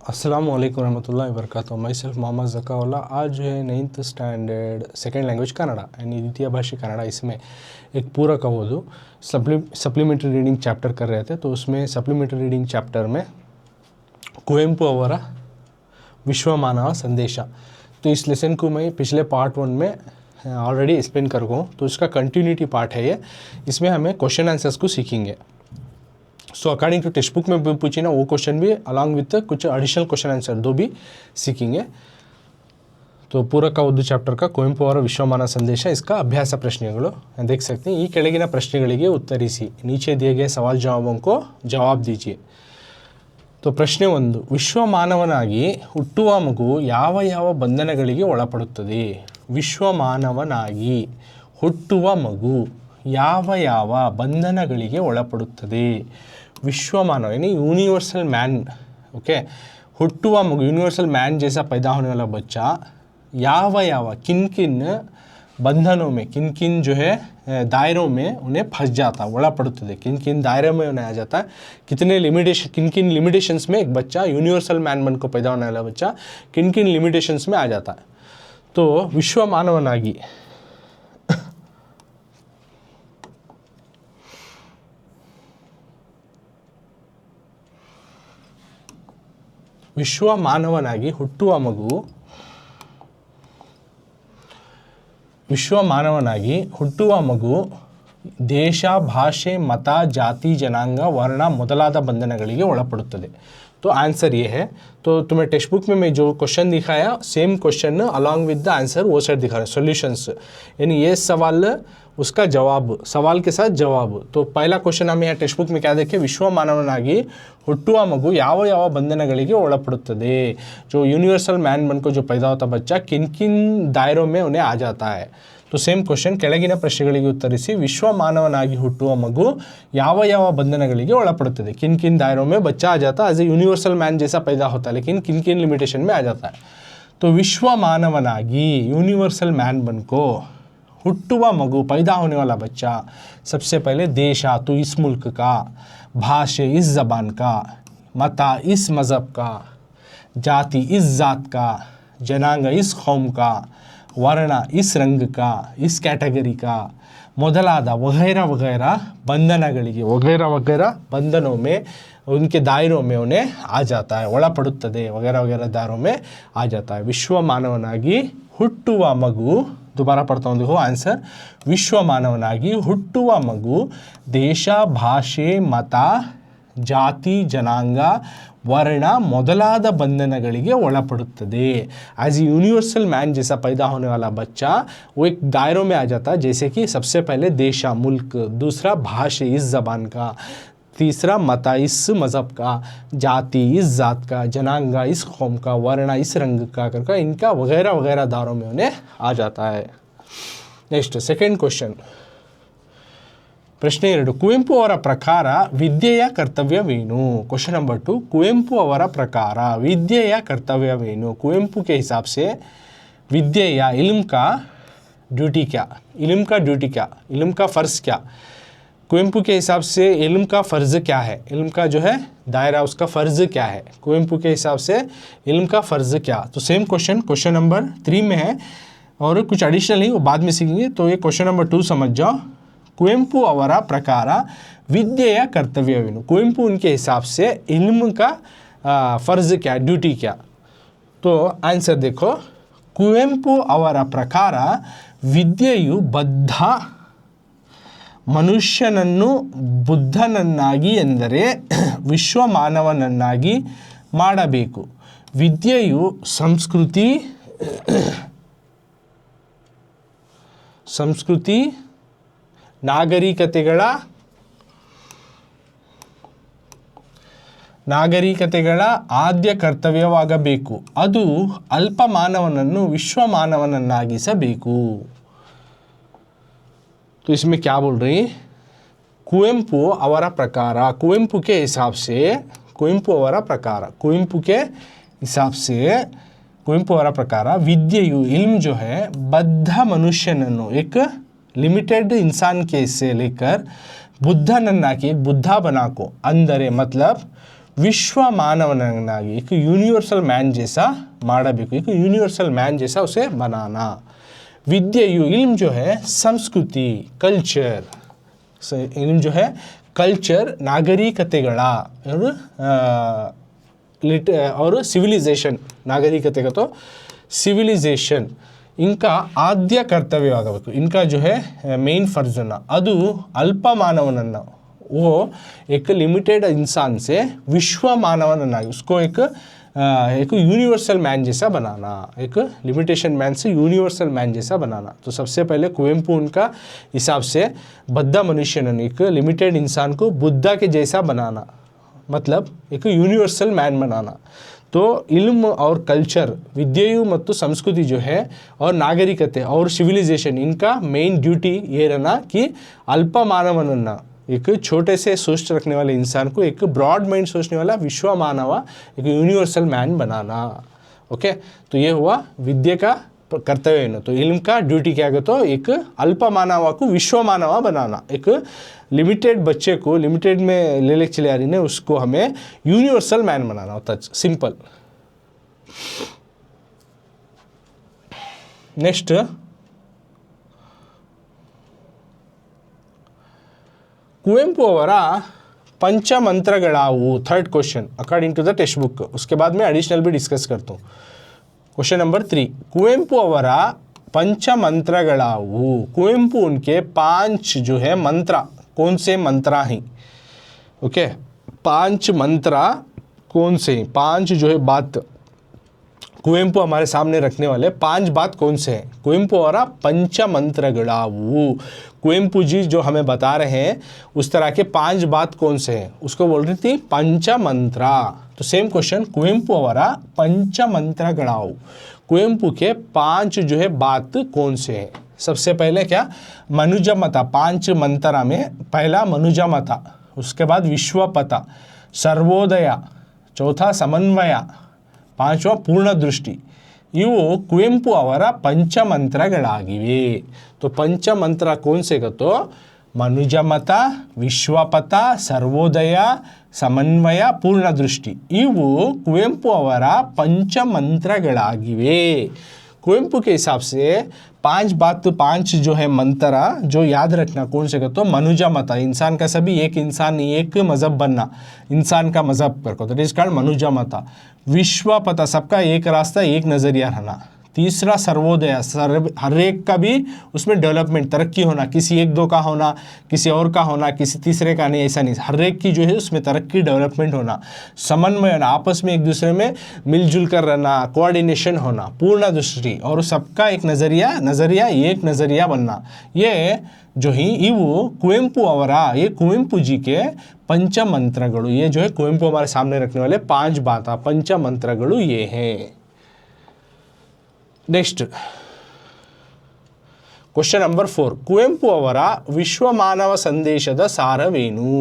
अस्सलाम वालेकुम रहमतुल्लाहि व बरकातहू। My self Mohammad Zakaullah. आज जो है 9th स्टैंडर्ड सेकेंड लैंग्वेज कನ್ನಡ यानी द्वितीय भाषा कन्नड़, इसमें एक पूरा कहोದು सप्लीमेंट्री रीडिंग चैप्टर कर रहे थे। तो उसमें सप्लीमेंट्री रीडिंग चैप्टर में कुवेंपु ಅವರ विश्वमानव संदेश, तो इस लेसन को मैं पिछले पार्ट 1 में ऑलरेडी एक्सप्लेन कर रहा हूँ, तो इसका कंटिन्यूटी पार्ट है ये। इसमें हमें क्वेश्चन आंसर्स को सीखेंगे। So according to textbook में पूछी ना वो क्वेश्चन भी अलॉन्ग विथ कुछ एडिशनल क्वेश्चन आंसर दो भी सीखेंगे। तो ಪೂರಕ ಓದು ಚಾಪ್ಟರ್ का ಕುವೆಂಪು ಅವರ ವಿಶ್ವಮಾನವ ಸಂದೇಶ, इसका अभ्यास ಪ್ರಶ್ನೆಗಳು देख सकते हैं। ಈ ಕೆಳಗಿನ ಪ್ರಶ್ನೆಗಳಿಗೆ ಉತ್ತರಿಸಿ, नीचे दिए गए सवाल जवाबों को जवाब दीजिए। तो ಪ್ರಶ್ನೆ 1, ವಿಶ್ವಮಾನವನಾಗಿ ಹುಟ್ಟುವ ಮಗು ಯಾವ ಯಾವ ಬಂಧನಗಳಿಗೆ ಒಳಪಡುತ್ತದೆ? ವಿಶ್ವಮಾನವನಾಗಿ ಹುಟ್ಟುವ ಮಗು ಯಾವ ಯಾವ ಬಂಧನಗಳಿಗೆ ಒಳಪಡುತ್ತದೆ? विश्वमानव यानी यूनिवर्सल मैन, ओके। हुट्टुवा मगु यूनिवर्सल मैन जैसा पैदा होने वाला बच्चा याव याव किन किन बंधनों में, किन किन जो है दायरों में उन्हें फंस जाता, ओला पड़ुತ್ತದೆ, किन किन दायरे में उन्हें आ जाता है, कितने लिमिटेशन, किन किन लिमिटेशंस में एक बच्चा यूनिवर्सल मैन बन को पैदा होने वाला बच्चा किन किन लिमिटेशंस में आ जाता है। तो विश्वमानवनागी ವಿಶ್ವಮಾನವನಾಗಿ ಹುಟ್ಟುವ ಮಗು, ವಿಶ್ವಮಾನವನಾಗಿ ಹುಟ್ಟುವ ಮಗು ದೇಶ, ಭಾಷೆ, ಮತ, ಜಾತಿ, ಜನಾಂಗ, वर्ण ಮೊದಲಾದ ಬಂಧನಗಳಿಗೆ ಒಳಪಡುತ್ತದೆ। तो आंसर ये है। तो तुम्हें टेक्स्ट बुक में मैं जो क्वेश्चन दिखाया same question along with the answer वो साइड दिखा रहा है, सॉल्यूशंस यानी ये सवाल उसका जवाब, सवाल के साथ जवाब। तो पहला क्वेश्चन हम यहाँ टेक्स्ट बुक में क्या देखें, विश्वमानवनागी ಹುಟ್ಟುವ ಮಗು ಯಾವ ಯಾವ ಬಂಧನಗಳಿಗೆ ಒಳಪಡುತ್ತದೆ? जो यूनिवर्सल मैन बन को जो पैदा होता बच्चा किन किन दायरों में उन्हें आ जाता है। तो ಸೇಮ್ ಕ್ವೆಶ್ಚನ್, ಕೆಳಗಿನ ಪ್ರಶ್ನೆಗಳಿಗೆ ಉತ್ತರಿಸಿ, ವಿಶ್ವಮಾನವನಾಗಿ ಹುಟ್ಟುವ ಮಗು ಯಾವ ಯಾವ ಬಂಧನಗಳಿಗೆ ಒಳಪಡುತ್ತದೆ? किन किन दायरों में बच्चा आ जाता है, एज ए यूनिवर्सल मैन जैसा पैदा होता है, लेकिन किन किन लिमिटेशन में आ जाता है। तो विश्वमानवनागी यूनिवर्सल मैन बन को हुट्टुवा मगु पैदा होने वाला बच्चा, सबसे पहले देशा तो इस मुल्क का, भाषे इस ज़बान का, मता इस मज़हब का, जाति इस ज़ात का, जनांग इस कौम का, वर्ण इस रंग का, इस कैटेगरी का, ಮೊದಲಾದ वगैरह वगैरह बंधनಗಳಿಗೆ वगैरह वगैरह बंधनों में उनके दायरों में उन्हें आ जाता है, ಒಳಪಡುತ್ತದೆ, वगैरह वगैरह दायरों में आ जाता है। ವಿಶ್ವಮಾನವನಾಗಿ ಹುಟ್ಟುವ ಮಗು, दोबारा पढ़ता हूँ, देखो आंसर, विश्वमानवनागी हुट्टुव मगु देश, भाषे, मत, जाति, जनांग, वर्ण ಮೊದಲಾದ ಬಂಧನಗಳಿಗೆ ಒಳಪಡುತ್ತದೆ। एज ए यूनिवर्सल मैन जैसा पैदा होने वाला बच्चा वो एक दायरों में आ जाता है, जैसे कि सबसे पहले देशा मुल्क, दूसरा भाषे इस ज़बान का, तीसरा मता इस मज़हब का, जाति इस ज़ात का, जनांगा इस कौम का, वर्ण इस रंग का करके इनका वगैरह वगैरह दायरों में उन्हें आ जाता है। नेक्स्ट सेकेंड क्वेश्चन, ಪ್ರಶ್ನೆ 2, ಕುವೆಂಪು ಅವರ ಪ್ರಕಾರ ವಿದ್ಯೆಯ ಕರ್ತವ್ಯವೇನು? क्वेश्चन नंबर 2, कुवेंपु ಅವರ ಪ್ರಕಾರ विद्येय कर्तव्यवेनु? कुवेंपु के हिसाब से विद्या या इल्म का ड्यूटी क्या? इल्म का ड्यूटी क्या? इल्म का फ़र्ज़ क्या? कुवेंपु के हिसाब से इल्म का फ़र्ज़ क्या है? इल्म का जो है दायरा उसका फ़र्ज़ क्या है? कुवेंपु के हिसाब से इल्म का फ़र्ज़ क्या? तो सेम क्वेश्चन क्वेश्चन नंबर 3 में है और कुछ एडिशनल ही वो बाद में सीखेंगे। तो ये क्वेश्चन नंबर 2 समझ जाओ। कुवेंपु ಅವರ ಪ್ರಕಾರ विद्येय कर्तव्यवेनु? कुवेंपु उनके हिसाब से इल्म का फ़र्ज़ क्या, ड्यूटी क्या? तो आंसर देखो, कुवेंपु ಅವರ ಪ್ರಕಾರ ವಿದ್ಯೆಯು ಬದ್ಧ ಮನುಷ್ಯನನ್ನು ಬುದ್ಧನನ್ನಾಗಿ ಎಂದರೆ ವಿಶ್ವಮಾನವನನ್ನಾಗಿ ಮಾಡಬೇಕು। ವಿದ್ಯೆಯು ಸಂಸ್ಕೃತಿ ನಾಗರಿಕತೆಗಳ ಆದ್ಯ ಕರ್ತವ್ಯವಾಗಬೇಕು, ಅದು ಅಲ್ಪ ಮಾನವನನ್ನು ವಿಶ್ವಮಾನವನನ್ನಾಗಿಸಬೇಕು। तो इसमें क्या बोल रही, कुवेंपु ಅವರ ಪ್ರಕಾರ, कुवेंपु के हिसाब से, कुवेंपु ಅವರ ಪ್ರಕಾರ, कुवेंपु के हिसाब से, कुवेंपु ಅವರ ಪ್ರಕಾರ विद्येयु इल्म जो है बद्ध मनुष्यनನ್ನು, एक लिमिटेड इंसान के से लेकर बुद्धनन्ना के बुद्धा बना को, अंदरे मतलब विश्व मानवनागी एक यूनिवर्सल मैन जैसा माड़बेकु, एक यूनिवर्सल मैन जैसा उसे बनाना। विद्येयु इल्म जो है संस्कृति कल्चर, इल्म जो है कल्चर नागरिकतेगळ और सिविलाइजेशन, नागरिकते का तो सिविलाइजेशन इनका आद्य कर्तव्यवागबेकु। इनका जो है मेन फर्जन ಅದು अल्प मानवनन्न वो एक लिमिटेड इंसान से विश्व मानवनನ್ನಾಗಿ उसको एक यूनिवर्सल मैन जैसा बनाना, एक लिमिटेशन मैन से यूनिवर्सल मैन जैसा बनाना। तो सबसे पहले कुवेंपु उनका हिसाब से बद्ध मनुष्यन एक लिमिटेड इंसान को बुद्धा के जैसा बनाना, मतलब एक यूनिवर्सल मैन बनाना। तो इल्म और कल्चर विद्येयु ಮತ್ತು संस्कृति जो है और नागरिकते और सिविलाइजेशन इनका मेन ड्यूटी ये रहना कि अल्प मानवनನ್ನ एक छोटे से सोच रखने वाले इंसान को एक ब्रॉड माइंड सोचने वाला विश्व मानव एक यूनिवर्सल मैन बनाना। ओके, तो ये हुआ विद्या का कर्तव्य। तो इल्म का ड्यूटी क्या है, तो एक अल्प मानव को विश्व मानव बनाना। एक लिमिटेड बच्चे को लिमिटेड में ले चले आ रही ने उसको हमें यूनिवर्सल मैन बनाना होता है, सिंपल। नेक्स्ट कुवेंपु ಅವರ पंचमंत्रगळावु, third question according to the textbook. उसके बाद में एडिशनल भी डिस्कस करता हूँ। क्वेश्चन नंबर 3, कुवेंपु ಅವರ पंचमंत्रगळावु। कुवेंपु उनके 5 जो है मंत्र, कौन से मंत्र हैं? ओके, 5 मंत्र कौन से? 5 जो है बात कुवेंपु हमारे सामने रखने वाले 5 बात कौन से हैं? कुवेंपु ಅವರ पंचमंत्रगळावु। कुवेंपु जी जो हमें बता रहे हैं उस तरह के 5 बात कौन से हैं, उसको बोल रही थी पंचमंत्र। तो सेम क्वेश्चन, कुवेंपु ಅವರ पंचमंत्रगळावु, कुवेंपु के 5 जो है बात कौन से हैं? सबसे पहले क्या, मनुजमत। 5 मंत्र में पहला मनुजमत, उसके बाद विश्वपथ, सर्वोदय, चौथा समन्वय, पांचवा पूर्ण दृष्टि। ಇವು ಕುವೆಂಪು ಅವರ पंचमंत्रಗಳಾಗಿವೆ। तो पंचमंत्र कौन से का, तो मनुजमत, विश्वपथ, सर्वोदय, समन्वय, पूर्ण दृष्टि। ಇವು ಕುವೆಂಪು ಅವರ पंचमंत्रಗಳಾಗಿವೆ। कुवेंपु के हिसाब से 5 बात, 5 जो है मंत्र जो याद रखना कौन से का, तो मनुजमत, इंसान का सभी एक इंसान एक मज़हब बनना, इंसान का मज़हब कर को, तो इस कारण मनुजमत। विश्वपथ, सबका एक रास्ता एक नज़रिया रहना। तीसरा सर्वोदय, हर एक का भी उसमें डेवलपमेंट, तरक्की होना, किसी एक दो का होना, किसी और का होना, किसी तीसरे का नहीं, ऐसा नहीं, हर एक की जो है उसमें तरक्की डेवलपमेंट होना। समन्वय होना, आपस में एक दूसरे में मिलजुल कर रहना, कोऑर्डिनेशन होना। पूर्ण दृष्टि, और सबका एक नज़रिया एक नज़रिया बनना। ये जो ही इವು कुवेंपु ಅವರ, ये कुवेंपु जी के पंचमंत्रಗಳು, ये जो है कुवेंपु हमारे सामने रखने वाले 5 बात पंचमंत्रಗಳು ये हैं। नेक्स्ट क्वेश्चन नंबर 4, ಕುವೆಂಪು ಅವರ विश्व मानव संदेशದ ಸಾರವೇನು?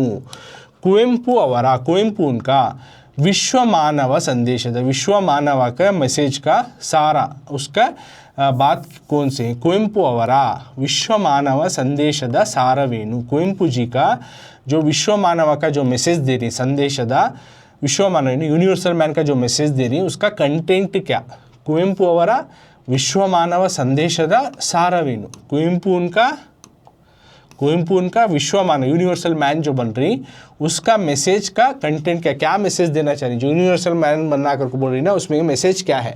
कुवेंपु ಅವರ, कुवेंपु उनका विश्व मानव संदेशದ, विश्व मानव का मैसेज का सारा, उसका बात कौन से? कुवेंपु ಅವರ विश्व मानव संदेशದ ಸಾರವೇನು? कुवेंपु जी का जो विश्व मानव का जो मैसेज दे रही, संदेशದ विश्व मानव यूनिवर्सल मैन का जो मैसेज दे रही, उसका कंटेंट क्या? कुवेंपु ಅವರ विश्व मानव संदेशದ ಸಾರವೇನು? कुवेंपु उनका विश्व मानव यूनिवर्सल मैन जो बन रही, उसका मैसेज का कंटेंट क्या, क्या मैसेज देना चाह रही? जो यूनिवर्सल मैन बनना करके बोल रही ना, उसमें मैसेज क्या है?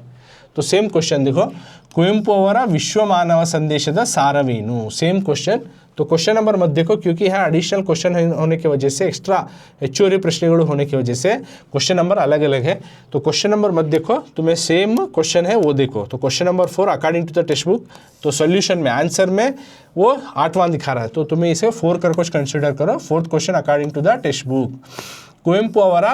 तो सेम क्वेश्चन देखो, कुवेंपु ಅವರ विश्व मानव संदेशದ ಸಾರವೇನು? Same question. तो क्वेश्चन नंबर मत देखो, क्योंकि यहाँ एडिशनल क्वेश्चन होने की वजह से, एक्स्ट्रा HORE प्रश्नಗಳು होने की वजह से क्वेश्चन नंबर अलग अलग है। तो क्वेश्चन नंबर मत देखो, तुम्हें सेम क्वेश्चन है वो देखो। तो question number 4 according to the textbook, तो सॉल्यूशन में आंसर में वो 8वां दिखा रहा है, तो तुम्हें इसे 4 कर कुछ कंसिडर करो। 4th question according to the textbook, Kuvempu ಅವರ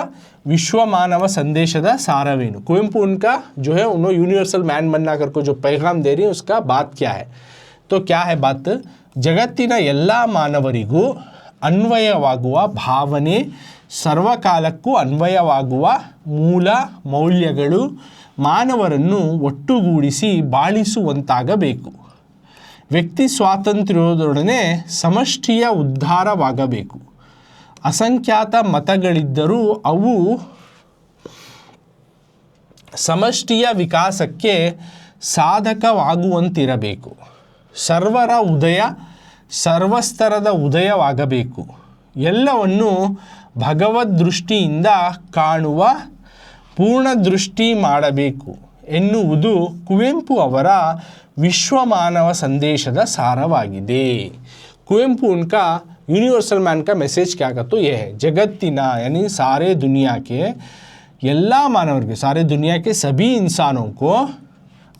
विश्व मानव संदेशದ ಸಾರವೇನು? कुवेंपु उनका जो है उन्होंने यूनिवर्सल मैन बनना कर को जो पैगाम दे रही है, उसका बात क्या है? तो क्या है बात? जगत्तिನ ಎಲ್ಲ ಮಾನವರಿಗೂ ಅನ್ವಯವಾಗುವ ಭಾವನೆ, ಸರ್ವಕಾಲಕ್ಕೂ ಅನ್ವಯವಾಗುವ ಮೂಲ ಮೌಲ್ಯಗಳು ಮಾನವರನ್ನು ಒಟ್ಟುಗೂಡಿಸಿ ಬಾಳಿಸುವಂತಾಗಬೇಕು. ವ್ಯಕ್ತಿ ಸ್ವಾತಂತ್ರ್ಯದೊಡನೆ ಸಮಷ್ಟಿಯ ಉದ್ಧಾರವಾಗಬೇಕು. ಅಸಂಖ್ಯಾತ ಮತಗಳಿದ್ದರೂ ಅವು ಸಮಷ್ಟಿಯ ವಿಕಾಸಕ್ಕೆ ಸಾಧಕವಾಗುವಂತಿರಬೇಕು. ಸರ್ವರ ಉದಯ ಸರ್ವಸ್ತರದ ಉದಯವಾಗಬೇಕು. ಎಲ್ಲವನ್ನು ಭಗವದ್ ದೃಷ್ಟಿಯಿಂದ ಕಾಣುವ ಪೂರ್ಣ ದೃಷ್ಟಿ ಮಾಡಬೇಕು ಎನ್ನುವುದು ಕುವೆಂಪು ಅವರ ವಿಶ್ವಮಾನವ ಸಂದೇಶದ ಸಾರವಾಗಿದೆ. कुवेंपू उनका यूनिवर्सल मैन का मैसेज क्या कहता तो ये है, जगत्तिना यानी सारे दुनिया के ಎಲ್ಲ ಮಾನವರಿಗೆ सारे दुनिया के सभी इंसानों को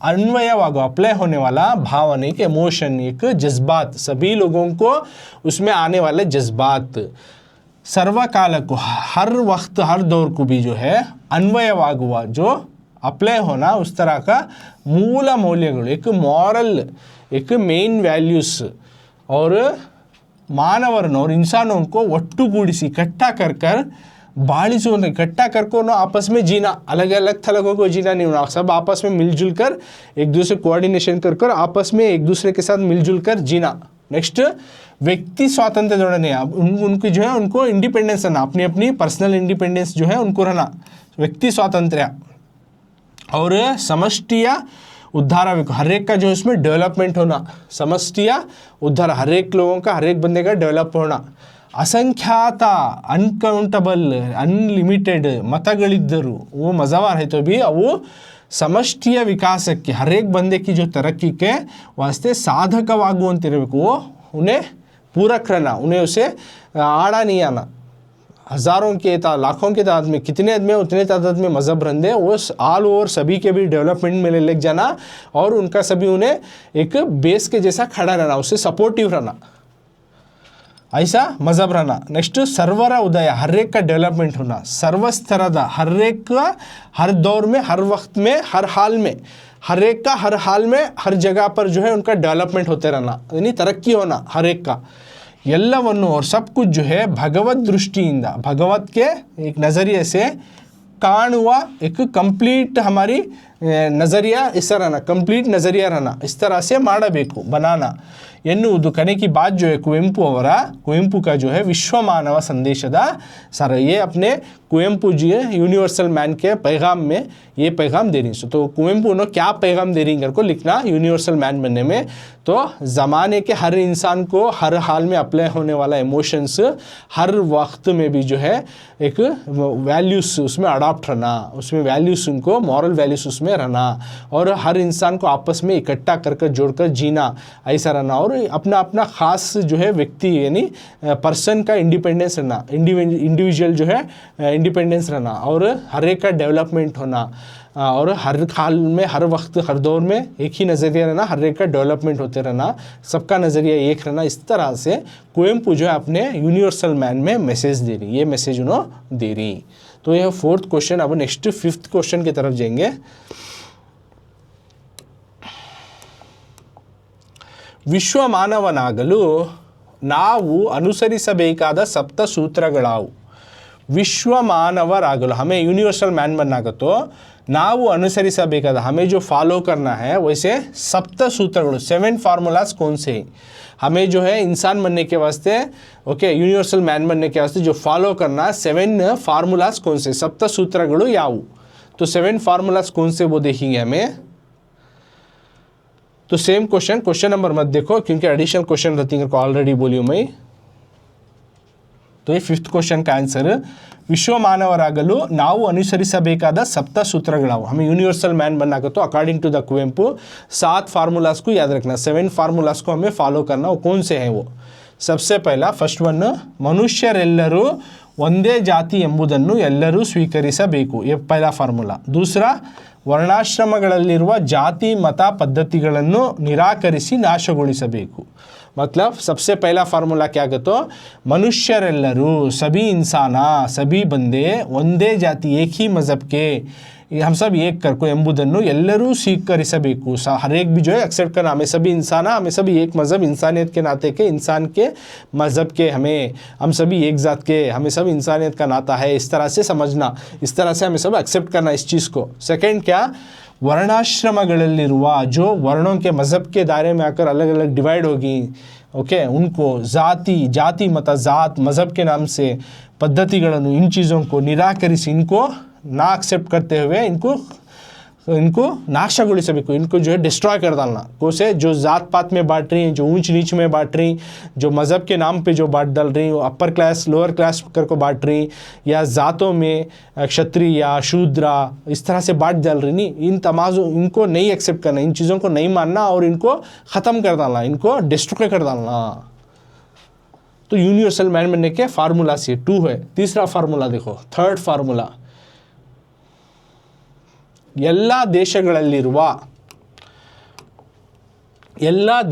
अन्वयवागो अप्लाई होने वाला भावना एक इमोशन एक जज्बात सभी लोगों को उसमें आने वाले जज्बात सर्वकाल को हर वक्त हर दौर को भी जो है अन्वयवागुवा जो अप्लाई होना उस तरह का मूल मौल्यಗಳು एक मॉरल एक मेन वैल्यूज़ और मानवरन और इंसानों को ಒಟ್ಟುಗೂಡಿಸಿ इकट्ठा कर बालिसो इकट्ठा करको ना आपस में जीना, अलग अलग थलगों को जीना नहीं होना, सब आपस में मिलजुल कर एक दूसरे कोऑर्डिनेशन कर आपस में एक दूसरे के साथ मिलजुल कर जीना. नेक्स्ट व्यक्ति स्वातंत्र्य जोड़ने उनकी जो है उनको इंडिपेंडेंस रहना, अपनी अपनी पर्सनल इंडिपेंडेंस जो है उनको रहना, व्यक्ति स्वातंत्र्य और समष्टिया उद्धार हर एक का जो इसमें डेवलपमेंट होना, समष्टिया उद्धार हर एक लोगों का हर एक बंदे का डेवलप होना. असंख्यात अनकाउंटेबल अनलिमिटेड मतಗಳಿದ್ದರೂ वो मज़ावार है तो भी वो समष्टिಯ विकासಕ್ಕೆ हर एक बंदे की जो तरक्की के वास्ते साधकवाಗುವಂತಿರಬೇಕು. वो उन्हें पूरक रहना, उन्हें उसे आड़ा नहीं आना. हज़ारों के लाखों के तादाद में कितने आदमी उतने तादाद में मज़हब रंदे वो ऑल ओवर सभी के भी डेवलपमेंट में ले जाना और उनका सभी उन्हें एक बेस के जैसा खड़ा रहना, उससे सपोर्टिव रहना, ऐसा मज़हब रहना. नेक्स्ट सर्वर उदय हर एक का डेवलपमेंट होना, सर्वस्तरद हर एक का हर दौर में हर वक्त में हर हाल में हर एक का हर हाल में हर जगह पर जो है उनका डेवलपमेंट होते रहना यानी तरक्की होना हर एक का. ಎಲ್ಲವನ್ನು और सब कुछ जो है भगवत दृष्टिಯಿಂದ भगवत के एक नज़रिए से काणुआ एक कंप्लीट हमारी नज़रिया इस तरह रहना, कंप्लीट नज़रिया रहना, इस तरह से ಮಾಡಬೇಕು बनाना ಎನ್ನುವುದು कने की बात जो है कुवेंपू का जो है विश्व मानव संदेशದ सर ये अपने कुवेंपू जी यूनिवर्सल मैन के पैगाम में ये पैगाम दे रही. तो कुवेंपू ने क्या पैगाम दे रही को लिखना यूनिवर्सल मैन बनने में, तो ज़माने के हर इंसान को हर हाल में अप्लाई होने वाला इमोशंस हर वक्त में भी जो है एक वैल्यूज़ उसमें अडॉप्ट रहना, उसमें वैल्यूज़ उनको मॉरल वैल्यूज़ उसमें रहना और हर इंसान को आपस में इकट्ठा कर जोड़कर जीना ऐसा रहना और अपना अपना ख़ास जो है व्यक्ति यानी पर्सन का इंडिपेंडेंस रहना, इंडिविजुअल जो है इंडिपेंडेंस रहना और हर एक का डेवलपमेंट होना और हर हाल में हर वक्त हर दौर में एक ही नज़रिया रहना, हर एक का डेवलपमेंट होते रहना, सबका नज़रिया एक रहना. इस तरह से कुवेंपू जो है अपने यूनिवर्सल मैन में मैसेज दे रही, ये मैसेज उन्होंने दे रही. तो यह फोर्थ क्वेश्चन. अब नेक्स्ट फिफ्थ क्वेश्चन की तरफ जाएंगे. ವಿಶ್ವ ಮಾನವನಾಗಲು ನಾವು ಅನುಸರಿಸಬೇಕಾದ ಸಪ್ತ ಸೂತ್ರಗಳಾವು. विश्व मानवरागलो हमें यूनिवर्सल मैन बनना का तो ನಾವು ಅನುಸರಿಸಬೇಕಾದ हमें जो फॉलो करना है वैसे सप्त सूत्रಗಳು 7 फार्मूलाज कौन से हैं हमें जो है इंसान बनने के वास्ते ओके यूनिवर्सल मैन बनने के वास्ते जो फॉलो करना 7 फार्मूलाज कौन से सप्त सूत्रಗಳು ಯಾವುವು. तो 7 फार्मूलाज कौन से वो देखेंगे हमें. तो सेम क्वेश्चन नंबर मत देखो क्योंकि एडिशनल क्वेश्चन रहती है ऑलरेडी बोली हूँ मैं. तो ये फिफ्थ क्वेश्चन का आंसर विश्व मानवरागಲು ನಾವು ಅನುಸರಿಸಬೇಕಾದ सप्त सूत्रಗಳಾವು. हमें यूनिवर्सल मैन बनना का तो according to the Kuvempu 7 formulas को याद रखना, 7 फार्मूलाज को हमें फॉलो करना. वो कौन से हैं वो. सबसे पहला फर्स्ट वन ಮನುಷ್ಯರೆಲ್ಲರೂ ಒಂದೇ ಜಾತಿ ಎಂಬುದನ್ನು ಎಲ್ಲರೂ ಸ್ವೀಕರಿಸಬೇಕು, ये पहला फार्मूला. दूसरा ವರ್ಣಾಶ್ರಮಗಳಲ್ಲಿರುವ ಜಾತಿ ಮತ ಪದ್ಧತಿಗಳನ್ನು ನಿರಾಕರಿಸಿ ನಾಶಗೊಳಿಸಬೇಕು. मतलब सबसे पहला फार्मूला क्या कहते मनुष्यरेल्लरू सभी इंसाना सभी बंदे ಒಂದೇ ಜಾತಿ एक ही मज़हब के हम सब एक करको ಎಂಬುದನ್ನು ಎಲ್ಲರೂ ಸ್ವೀಕರಿಸಬೇಕು. हर एक भी जो है एक्सेप्ट करना, हमें सभी इंसान हमें सभी एक मज़हब इंसानियत के नाते के इंसान के मज़हब के हम सभी एक ज़ात के हमें सब इंसानियत का नाता है, इस तरह से समझना, इस तरह से हमें सब एक्सेप्ट करना इस चीज़ को. सेकेंड क्या वर्णाश्रमಗಳಲ್ಲಿರುವ जो वर्णों के मज़हब के दायरे में आकर अलग अलग डिवाइड होगी ओके, उनको जाति मत जात मज़हब के नाम से पद्धतिಗಳನ್ನು इन चीज़ों को निराकरिಸಿ इनको ना एक्सेप्ट करते हुए इनको नाशಗೊಳಿಸಬೇಕು, इनको जो है डिस्ट्रॉय कर डालना। कोसे जो जात पात में बांट रही हैं, जो ऊंच नीच में बांट रही, जो मज़हब के नाम पे जो बांट डाल रही, वो अपर क्लास लोअर क्लास करको बांट रही, या ज़ातों में क्षत्रिय या शूद्रा इस तरह से बांट डाल रही, नहीं, इन तमाज़ों इनको नहीं एक्सेप्ट करना, इन चीज़ों को नहीं मानना और इनको ख़त्म कर डालना, इनको डिस्ट्रॉय कर डालना। तो यूनिवर्सल मैन बनने के फार्मूला से 2 है। तीसरा फार्मूला देखो, थर्ड फार्मूला, ಎಲ್ಲ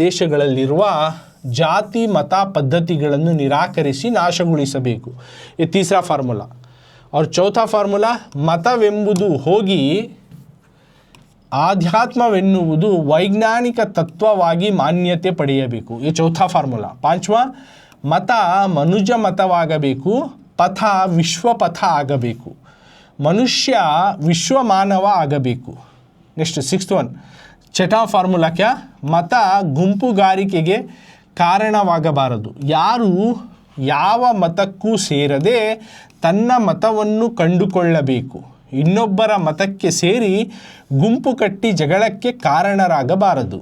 ದೇಶಗಳಲ್ಲಿರುವ ಜಾತಿ ಮತ ಪದ್ಧತಿಗಳನ್ನು ನಿರಾಕರಿಸಿ ನಾಶಗೊಳಿಸಬೇಕು, ये तीसरा फार्मूला। और चौथा फार्मूला, मतವೆಂಬುದು ಹೋಗಿ ಆಧ್ಯಾತ್ಮವೆನ್ನುವುದು ವೈಜ್ಞಾನಿಕ ತತ್ವವಾಗಿ ಮಾನ್ಯತೆ ಪಡೆಯಬೇಕು, ये चौथा फार्मूला। पांचवा, मत मनुज मतवागಬೇಕು, पथ विश्व पथ ಆಗಬೇಕು, मनुष्य विश्व मानव ಆಗಬೇಕು। नेक्स्ट 6th वन, छठा फार्मूला क्या, मत ಗುಂಪುಗಾರಿಕೆಗೆ ಕಾರಣವಾಗಬಾರದು, ಯಾರು ಯಾವ ಮತಕ್ಕೂ ಸೇರದೆ ತನ್ನ ಮತವನ್ನು ಕಂಡುಕೊಳ್ಳಬೇಕು, ಇನ್ನೊಬ್ಬರ ಮತಕ್ಕೆ ಸೇರಿ ಗುಂಪು ಕಟ್ಟಿ ಜಗಳಕ್ಕೆ ಕಾರಣರಾಗಬಾರದು।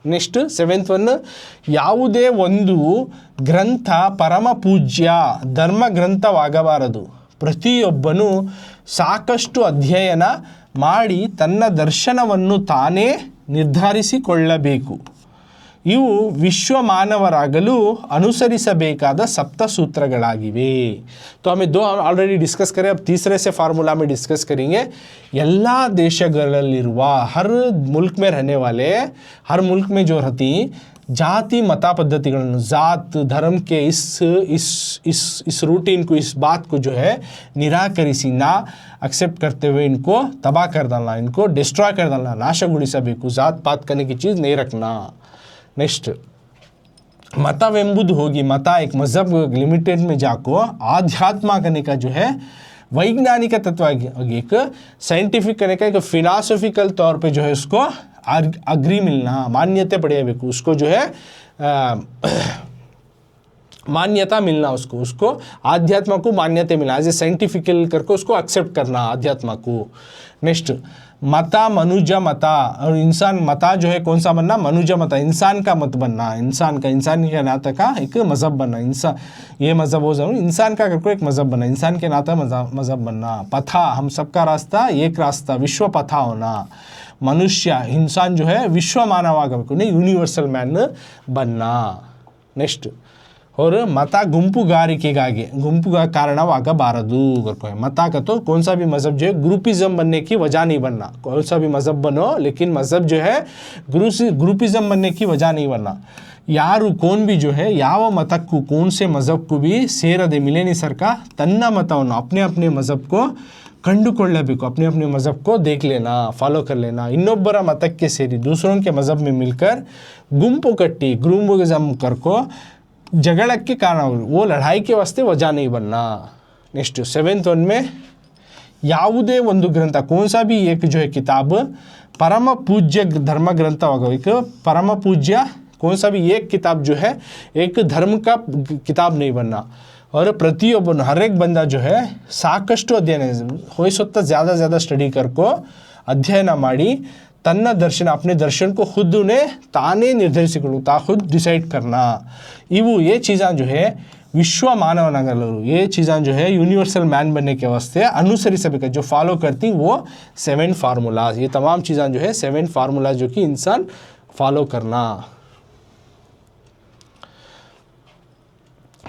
ನೆಕ್ಸ್ಟ್ 7th वन, ಯಾವುದೇ ಒಂದು ಗ್ರಂಥ ಪರಮ ಪೂಜ್ಯ ಧರ್ಮ ಗ್ರಂಥವಾಗಬಾರದು, ಪ್ರತಿಯೊಬ್ಬನು ಸಾಕಷ್ಟು ಅಧ್ಯಯನ ಮಾಡಿ ತನ್ನ ದರ್ಶನವನ್ನು ತಾನೇ ನಿರ್ಧರಿಸಿಕೊಳ್ಳಬೇಕು, ಇವು ವಿಶ್ವ ಮಾನವರಾಗಲು ಅನುಸರಿಸಬೇಕಾದ ಸಪ್ತसूत्रಗಳಾಗಿವೆ। तो हमें 2 ऑलरेडी डिस्कस करें, अब तीसरे से फार्मूला में डिस्कस करेंगे। ಎಲ್ಲ ದೇಶಗಳಲ್ಲಿರುವ हर मुल्क में रहने वाले, हर मुल्क में जो रहती जाति मता पद्धतिಗಳನ್ನು, जात धर्म के इस रूटीन को, इस बात को जो है निराकरिಸಿ, ना एक्सेप्ट करते हुए इनको तबाह कर डालना, इनको डिस्ट्रॉय कर डालना, नाशಗೊಳಿಸಬೇಕು, जात पात करने की चीज़ नहीं रखना। नेक्स्ट, मतವೆಂಬುದು होगी, मता एक मज़हब लिमिटेड में जाको आध्यात्म करने का जो है वैज्ञानिक तत्व, एक साइंटिफिक करने का, एक फिलासॉफिकल तौर पे जो है उसको अग्री मिलना, मान्यता पड़ेगा, उसको जो है मान्यता मिलना, उसको आध्यात्म को मान्यता मिलना, एज ए साइंटिफिकल करके उसको एक्सेप्ट करना आध्यात्म को। नेक्स्ट, मता मनुज मता, और इंसान मता जो है कौन सा बनना, मनुज मता, इंसान का मत बनना, इंसान के नाते का एक मज़हब बनना, इंसान ये मज़हब हो जाए, इंसान का करके एक मज़हब बनना, इंसान के नाते मज़हब बनना। पथा, हम सबका रास्ता एक रास्ता, विश्व पथा होना, मनुष्य इंसान जो है विश्व मानव ಆಗಬೇಕು, नहीं यूनिवर्सल मैन बनना। नेक्स्ट, और मत गुंपुगारिಕೆಗಾಗಿ गुंपुगा कारणवागबारदू, मता का तो कौन सा भी मज़हब जो है ग्रुपिज़म बनने की वजह नहीं बनना, कौन सा भी मज़हब बनो लेकिन मज़हब जो है ग्रुपिज़म बनने की वजह नहीं बनना। ಯಾರು कौन भी जो है ಯಾವ मतಕ್ಕೂ कौन से मज़हब को भी ಸೇರದೆ मिलेनी सर का तन्न मतವನ್ನು अपने अपने मज़हब को कंडुಕೊಳ್ಳಬೇಕು, अपने अपने मज़हब को देख लेना, फॉलो कर लेना, ಇನ್ನೊಬ್ಬರ मतಕ್ಕೆ ಸೇರಿ दूसरों के मज़हब में मिलकर गुंपु कट्टी ग्रुपिज़म करको झगड़ಕ್ಕೆ कारण, वो लड़ाई के वास्ते वजह नहीं बनना। नेक्स्ट 7th वन में, ಯಾವುದೇ ಒಂದು ಗ್ರಂಥ, कौन सा भी एक जो है किताब परम पूज्य धर्म ग्रंथ होगा, एक परम पूज्य कौन सा भी एक किताब जो है एक धर्म का किताब नहीं बनना, और ಪ್ರತಿಯೊಬ್ಬನು हर एक बंदा जो है ಸಾಕಷ್ಟು ಅಧ್ಯಯನ ಹೋಯಿಸುತ್ತಾ ज़्यादा स्टडी करको अध्ययन ಮಾಡಿ तन्न दर्शन, अपने दर्शन को खुद ने ताने निर्धरिಸಿಕೊಳ್ಳು, खुद डिसाइड करना, इवु ये चीज़ां जो है विश्व मानवनागलु, ये चीज़ां जो है यूनिवर्सल मैन बनने के वास्ते अनुसरिसಬೇಕು, जो फॉलो करती वो 7 फार्मूलाज, ये तमाम चीज़ां जो है 7 फार्मूलाज जो कि इंसान फॉलो करना।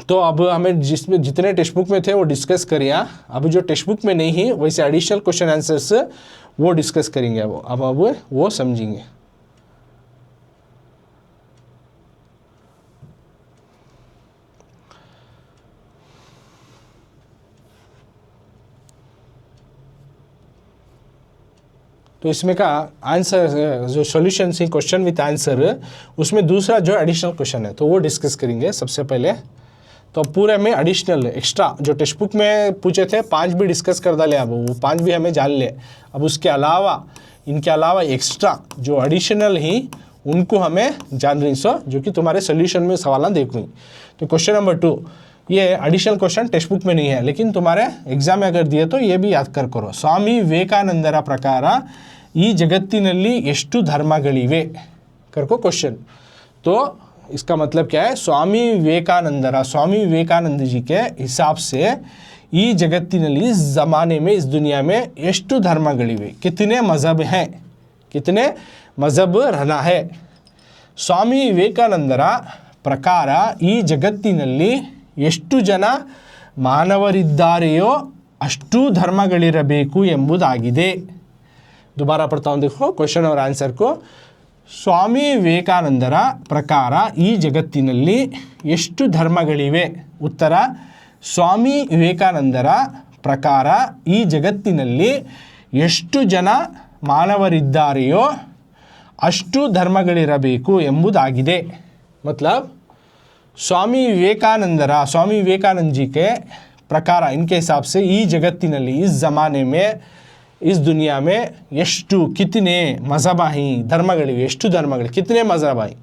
तो अब हमें जिसमें जितने टेक्स्ट बुक में थे वो डिस्कस करिए, अब जो टेक्स्ट बुक में नहीं है वैसे एडिशनल क्वेश्चन आंसर्स वो डिस्कस करेंगे, अब वो समझेंगे। तो इसमें का आंसर जो सॉल्यूशन से क्वेश्चन विथ आंसर, उसमें दूसरा जो एडिशनल क्वेश्चन है तो वो डिस्कस करेंगे सबसे पहले। तो पूरे में एडिशनल एक्स्ट्रा जो टेक्स्ट बुक में पूछे थे 5 भी डिस्कस कर डाले, अब वो 5 भी हमें जान ले। अब उसके अलावा इनके अलावा एक्स्ट्रा जो एडिशनल ही उनको हमें जान रही सो, जो कि तुम्हारे सोल्यूशन में सवाल देखूंगी। तो क्वेश्चन नंबर 2, ये एडिशनल क्वेश्चन टेक्स्ट बुक में नहीं है, लेकिन तुम्हारे एग्जाम में अगर दिए तो ये भी याद करो। स्वामी विवेकानंदರ प्रकार ಈ जगत्तिನಲ್ಲಿ ಎಷ್ಟು ಧರ್ಮಗಳಿವೆ करको क्वेश्चन। तो इसका मतलब क्या है, स्वामी विवेकानंद जी के हिसाब से ಈ जगत्तिನಲ್ಲಿ इस ज़माने में, इस दुनिया में ಎಷ್ಟು ಧರ್ಮಗಳಿವೆ, कितने मज़हब हैं, कितने मज़हब रहना है। स्वामी विवेकानंदರ ಪ್ರಕಾರ ಈ ಜಗತ್ತಿನಲ್ಲಿ ಎಷ್ಟು ಜನ ಮಾನವರಿದ್ದಾರೆಯೋ ಅಷ್ಟು ಧರ್ಮಗಳಿರಬೇಕು ಎಂಬುದಾಗಿದೆ। दोबारा पढ़ता हूँ, देखो क्वेश्चन और आंसर को। स्वामी विवेकानंदರ ಪ್ರಕಾರ ಈ ಜಗತ್ತಿನಲ್ಲಿ ಎಷ್ಟು ಧರ್ಮಗಳಿವೆ? ಉತ್ತರ, ಸ್ವಾಮಿ ವಿವೇಕಾನಂದರ ಪ್ರಕಾರ ಈ ಜಗತ್ತಿನಲ್ಲಿ ಎಷ್ಟು ಜನ ಮಾನವರಿದ್ದಾರೆಯೋ ಅಷ್ಟು ಧರ್ಮಗಳಿರಬೇಕು ಎಂಬುದಾಗಿದೆ। मतलब स्वामी विवेकानंद जी के प्रकार, इनके हिसाब से ಈ ಜಗತ್ತಿನಲ್ಲಿ, इस ज़माने में, इस दुनिया में ಎಷ್ಟು, कितने मज़हब हैं, धर्मಗಳಿವೆ, ಎಷ್ಟು ಧರ್ಮಗಳು, कितने मज़हब हैं।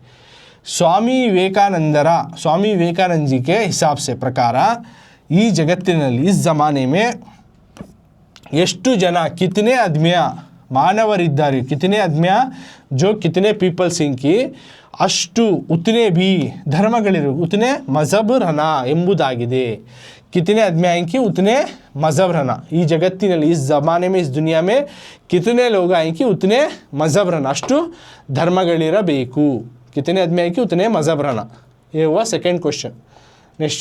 स्वामी विवेकानंद जी के हिसाब से प्रकार ಈ ಜಗತ್ತಿನಲ್ಲಿ, इस ज़माने में ಎಷ್ಟು ಜನ, कितने आदमिया मानवरिದ್ದಾರೆ, कितने आदमिया जो कितने पीपल्स इनकी ಅಷ್ಟು, उतने भी धर्मಗಳಿರು, उतने मज़हब रहना ಎಂಬುದಾಗಿದೆ। कितने आदमी आएंगे उतने मज़हब रहना। ये जगत्तिನಲ್ಲಿ, इस ज़माने में, इस दुनिया में कितने लोग आएंगे उतने मज़हब रहना, ಅಷ್ಟು ಧರ್ಮಗಳಿರಬೇಕು। कितने आदमी आएंगे उतने मज़हब रहना। ये हुआ सेकेंड क्वेश्चन। नेक्स्ट,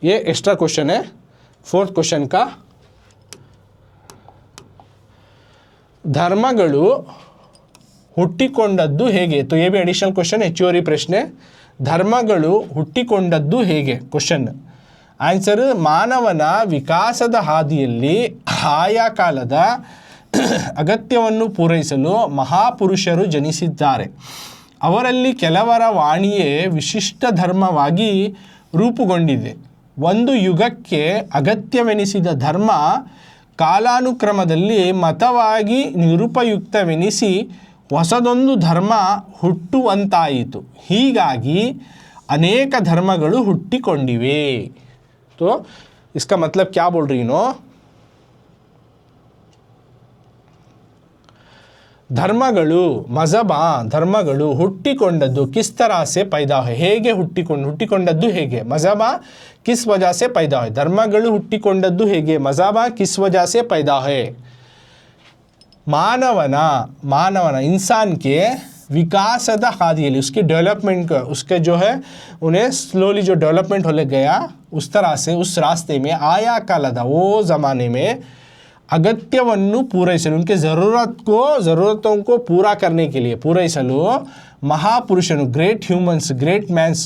ये एक्स्ट्रा क्वेश्चन है फोर्थ क्वेश्चन का। ಧರ್ಮಗಳು ಹುಟ್ಟಿಕೊಂಡದ್ದು ಹೇಗೆ? तो ये भी एडिशनल क्वेश्चन है, ಹೆಚ್ಚುವರಿ ಪ್ರಶ್ನೆ। ಧರ್ಮಗಳು ಹುಟ್ಟಿಕೊಂಡದ್ದು ಹೇಗೆ? ಕ್ವೆಶ್ಚನ್ ಆನ್ಸರ್, ಮಾನವನ ವಿಕಾಸದ ಹಾದಿಯಲ್ಲಿ ಆಯಾ ಕಾಲದ ಅಗತ್ಯವನ್ನು ಪೂರೈಸಲು ಮಹಾಪುರುಷರು ಜನಿಸಿದ್ದಾರೆ. ಅವರಲ್ಲಿ ಕೆಲವರ ವಾಣಿಯೇ ವಿಶಿಷ್ಟ ಧರ್ಮವಾಗಿ ರೂಪುಗೊಂಡಿದೆ. ಒಂದು ಯುಗಕ್ಕೆ ಅಗತ್ಯವೆನಿಸಿದ ಧರ್ಮ ಕಾಲಾನುಕ್ರಮದಲ್ಲಿ ಮತವಾಗಿ ನಿರುಪಯುಕ್ತವೆನಿಸಿ ಹೊಸದೊಂದು ಧರ್ಮ ಹುಟ್ಟುವಂತಾಯಿತು. ಹೀಗಾಗಿ ಅನೇಕ ಧರ್ಮಗಳು ಹುಟ್ಟಿಕೊಂಡಿವೆ। तो इसका मतलब क्या बोल रही नो, ಧರ್ಮಗಳು, ಮಜಬ ಧರ್ಮಗಳು ಹುಟ್ಟಿಕೊಂಡದ್ದು ಕಿಸ್ ತರ ಸೆ ಪೈದಾ ಹೈ, ಹೇಗೆ ಹುಟ್ಟಿಕೊಂಡದ್ದು ಹೇಗೆ, ಮಜಬ ಕಿಸ್ ವಜಹ ಸೆ ಪೈದಾ ಹೈ, ಧರ್ಮಗಳು ಹುಟ್ಟಿಕೊಂಡದ್ದು ಹೇಗೆ, ಮಜಬ ಕಿಸ್ ವಜಹ ಸೆ ಪೈದಾ ಹೈ। मानवना इंसान के विकासದ ಹಾದಿಯಲ್ಲಿ, उसके डेवलपमेंट का, उसके जो है उन्हें स्लोली जो डेवलपमेंट होने गया, उस तरह से उस रास्ते में आया कालದ वो ज़माने में अगत्यವನ್ನು पूरैसलु, उनके ज़रूरतों को पूरा करने के लिए पूरैसलु महापुरुषनु, great humans, great mans,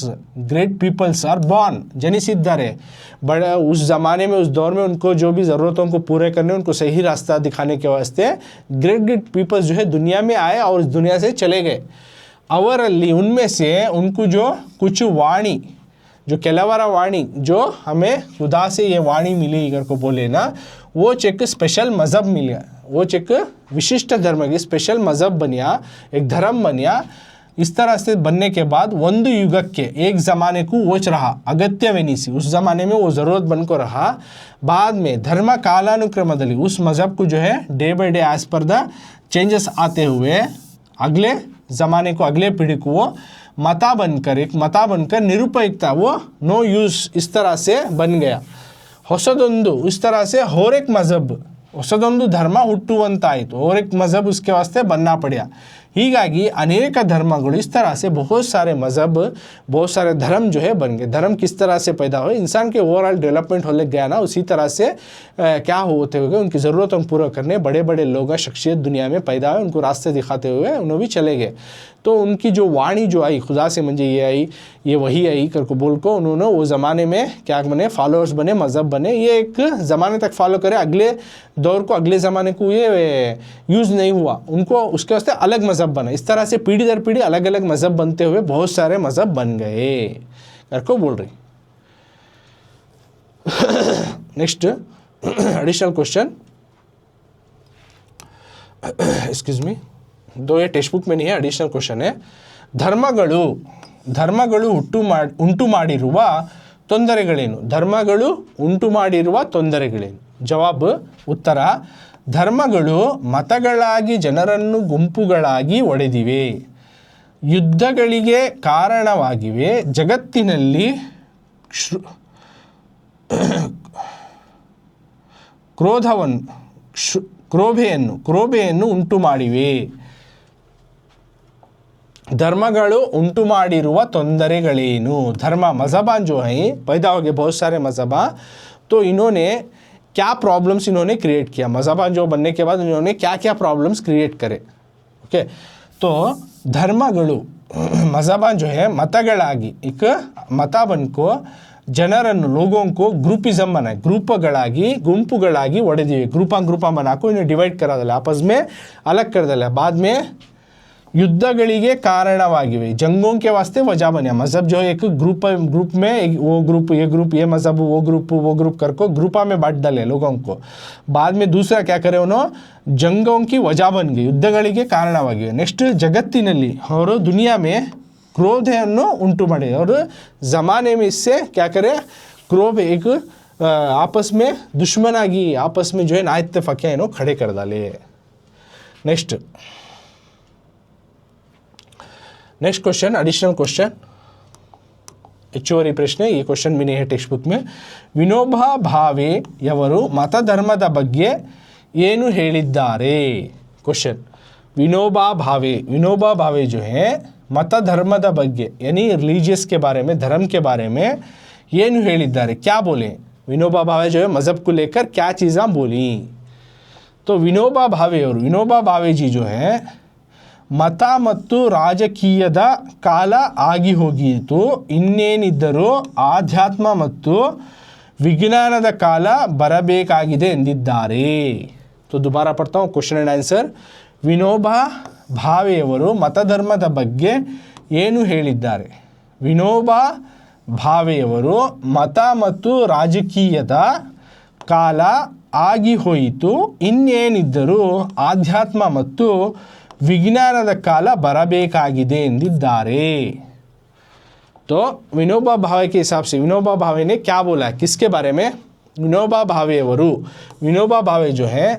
great peoples are born, जनिसिद्धारे। बड़े उस ज़माने में, उस दौर में उनको जो भी ज़रूरतों को पूरे करने, उनको सही रास्ता दिखाने के वास्ते ग्रेट पीपल्स जो है दुनिया में आए और इस दुनिया से चले गए। ಅವರಲ್ಲಿ, उनमें से उनको जो कुछ वाणी, जो ಕೆಲವರ वाणी, जो हमें खुदा से ये वाणी मिली अगर को बोले ना, वो एक स्पेशल मज़हब मिल गया, वो एक विशिष्ट धर्म की स्पेशल मज़हब बनिया, एक धर्म बनिया। इस तरह से बनने के बाद ಒಂದು ಯುಗಕ್ಕೆ, एक ज़माने को वो रहा अगत्यवेनिसी, उस ज़माने में वो ज़रूरत बन को रहा। बाद में धर्म कालानुक्रमದಲ್ಲಿ उस मज़हब को जो है day by day as per the changes आते हुए अगले ज़माने को, अगले पीढ़ी को वो मता बनकर, एक मता बनकर निरुपयुक्ता, वो नो यूज़, इस तरह से बन गया। ಹೊಸದೊಂದು, इस तरह से और एक मज़हब, ಹೊಸದೊಂದು ಧರ್ಮ ಹುಟ್ಟುವಂತಾಯಿತು, और एक मज़हब उसके वास्ते बनना पड़ा। ಹೀಗಾಗಿ ಅನೇಕ ಧರ್ಮಗಳು, इस तरह से बहुत सारे मज़हब, बहुत सारे धर्म जो है बन गए। धर्म किस तरह से पैदा हुए, इंसान के ओवरऑल डेवलपमेंट होने गया ना, उसी तरह से क्या होते हुए उनकी ज़रूरतों को पूरा करने बड़े बड़े लोग, शख्सियत दुनिया में पैदा हुए, उनको रास्ते दिखाते हुए उन्होंने भी चले गए। तो उनकी जो वाणी जो आई खुदा से, मुझे ये आई, ये वही आई कर को बोल को, उन्होंने वो ज़माने में क्या बने, फॉलोअर्स बने, मज़हब बने। ये एक ज़माने तक फॉलो करे, अगले दौर को, अगले ज़माने को ये यूज़ नहीं हुआ, उनको उसके वास्ते अलग मज़हब बना। इस तरह से पीढ़ी दर पीढ़ी अलग अलग मज़हब बनते हुए बहुत सारे मज़हब बन गए कर को बोल रही। Next additional question, excuse me, दो ये टेक्स्ट बुक में नहीं है, एडिशनल क्वेश्चन है. ಧರ್ಮಗಳು ಉಂಟು ಮಾಡಿರುವ ತೊಂದರೆಗಳೇನು? ಧರ್ಮಗಳು ಉಂಟು ಮಾಡಿರುವ ತೊಂದರೆಗಳೇನು? ಜವಾಬ್ ಉತ್ತರ, ಧರ್ಮಗಳು ಮತಗಳಾಗಿ ಜನರನ್ನು ಗುಂಪುಗಳಾಗಿ ಒಡೆದಿವೆ, ಯುದ್ಧಗಳಿಗೆ ಕಾರಣವಾಗಿವೆ, ಜಗತ್ತಿನಲ್ಲಿ ಕ್ರೋಭೆಯನ್ನು ಉಂಟು ಮಾಡಿವೆ. धर्मಗಳು ಉಂಟು ಮಾಡಿರುವ ತೊಂದರೆಗಳೇನು? धर्म मज़हबान जो हैं पैदा हो गए बहुत सारे मज़हबा, तो इन्होंने क्या प्रॉब्लम्स इन्होंने क्रिएट किया? मज़हबान जो बनने के बाद इन्होंने क्या क्या प्रॉब्लम्स क्रिएट करे? ओके, तो धर्मಗಳು मज़हबान जो है मतಗಳಾಗಿ एक मत बनको ಜನರನ್ನು लोगों को ग्रुपिज्म बनाए, ग्रुपಗಳಾಗಿ गुंपुಗಳಾಗಿ ಒಡೆದಿವೆ. ग्रुपा बनाको इन्हें डिवाइड करा डाला, आपस में अलग कर डाला. बाद में युद्धಗಳಿಗೆ ಕಾರಣವಾಗಿವೆ, जंगों के वास्ते वजह बने. मज़हब जो है एक ग्रुप में वो ग्रुप ये मज़हब वो ग्रुप करको ग्रुपा में बांट डाले लोगों को. बाद में दूसरा क्या करे, उन्होंने जंगों की वजह बन गई, युद्धಗಳಿಗೆ ಕಾರಣವಾಗಿವೆ. नेक्स्ट जगत्तिನಲ್ಲಿ और दुनिया में क्रोधವನ್ನು ಉಂಟು ಮಾಡಿ, और ज़माने में इससे क्या करे, क्रोध एक आपस में दुश्मनागी आपस में जो है ना इत्तेफाकियाँ इन्हों खड़े कर डाले. नेक्स्ट क्वेश्चन, एडिशनल क्वेश्चन, ಹೆಚ್ಚುವರಿ ಪ್ರಶ್ನೆ. ಈ ಕ್ವೆಶ್ಚನ್ भी नहीं है टेक्स्ट बुक में. ವಿನೋಬಾ ಭಾವೆಯವರು ಮತಧರ್ಮದ ಬಗ್ಗೆ ಏನು ಹೇಳಿದ್ದಾರೆ? क्वेश्चन, विनोबा भावे जो है मत धर्मದ ಬಗ್ಗೆ यानी रिलीजियस के बारे में, धर्म के बारे में ಏನು ಹೇಳಿದ್ದಾರೆ, क्या बोले? विनोबा भावे जो है मज़हब को लेकर क्या चीज़ें बोली? तो विनोबा भावे जी जो है ಮತ ಮತ್ತು ರಾಜಕೀಯದ ಕಾಲ ಆಗಿ ಹೋಗಿತು, ಇನ್ನೇನಿದ್ದರೂ ಆಧ್ಯಾತ್ಮ ಮತ್ತು ವಿಜ್ಞಾನದ ಕಾಲ ಬರಬೇಕಾಗಿದೆ ಎಂದಿದ್ದಾರೆ. तो दोबारा पढ़ता हूँ क्वेश्चन एंड आंसर. ವಿನೋಬಾ ಭಾವೆಯವರು ಮತಧರ್ಮದ ಬಗ್ಗೆ ಏನು ಹೇಳಿದ್ದಾರೆ? ವಿನೋಬಾ ಭಾವೆಯವರು ಮತ ಮತ್ತು ರಾಜಕೀಯದ ಕಾಲ ಆಗಿ ಹೋಯಿತು, ಇನ್ನೇನಿದ್ದರೂ ಆಧ್ಯಾತ್ಮ ಮತ್ತು विज्ञानದ ಕಾಲ ಬರಬೇಕಾಗಿದೆ ಎಂದಿದ್ದಾರೆ. तो विनोबा भावे के हिसाब से विनोबा भावे ने क्या बोला है, किसके बारे में? विनोबा भावे जो है